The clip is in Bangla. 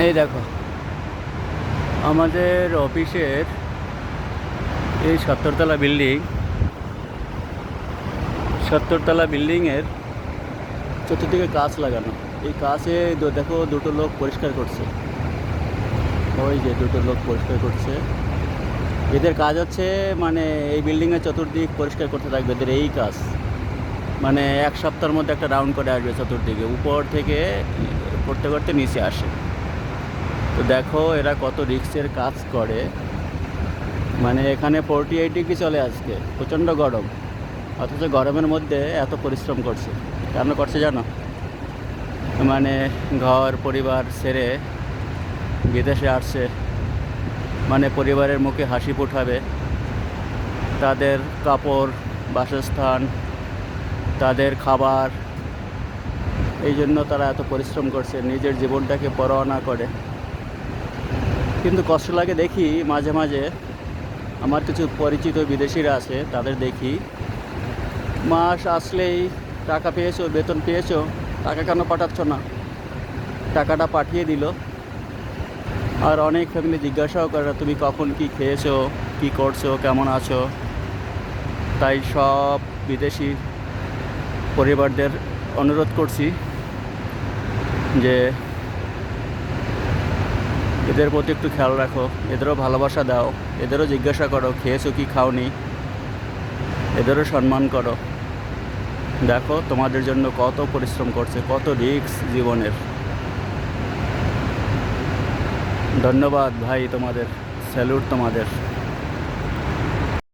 এই দেখো আমাদের অফিসের এই 70 তলা বিল্ডিং, 70 তলা বিল্ডিংয়ের চতুর্দিকে কাঁচ লাগানো। এই কাঁচে দেখো দুটো লোক পরিষ্কার করছে। ওই যে দুটো লোক পরিষ্কার করছে। এদের কাজ হচ্ছে মানে এই বিল্ডিংয়ের চতুর্দিক পরিষ্কার করতে থাকবে। এদের এই কাজ মানে এক সপ্তাহের মধ্যে একটা রাউন্ড করে আসবে চতুর্দিকে, উপর থেকে করতে করতে নিচে আসে। তো দেখো এরা কত রিস্কের কাজ করে। মানে এখানে 48 ডিগ্রি চলে আজকে, প্রচণ্ড গরম, অথচ গরমের মধ্যে এত পরিশ্রম করছে। কেন করছে জানো? মানে ঘর পরিবার ছেড়ে বিদেশে আসছে, মানে পরিবারের মুখে হাসি ফোটাবে। তাদের কাপড়, বাসস্থান, তাদের খাবার, এই জন্য তারা এত পরিশ্রম করছে, নিজের জীবনটাকে পরোয়া না করে। কিন্তু কষ্ট লাগে দেখি মাঝে মাঝে, আমার কিছু পরিচিত বিদেশিরা আছে, তাদের দেখি মাস আসলেই টাকা পেয়েছো, বেতন পেয়েছো, টাকা কেন পাঠাচ্ছ না, টাকাটা পাঠিয়ে দিল। আর অনেক ফ্যামিলি জিজ্ঞাসাও করে তুমি কখন কি খেয়েছো, কি করছো, কেমন আছো। তাই সব বিদেশি পরিবারদের অনুরোধ করছি যে এদের প্রতি একটু খেয়াল রাখো, এদেরও ভালোবাসা দাও, এদেরও জিজ্ঞাসা করো খেয়েছো কি খাওনি, এদেরও সম্মান করো। দেখো তোমাদের জন্য কত পরিশ্রম করছে, কত রিস্ক জীবনের। ধন্যবাদ ভাই, তোমাদের স্যালুট তোমাদের।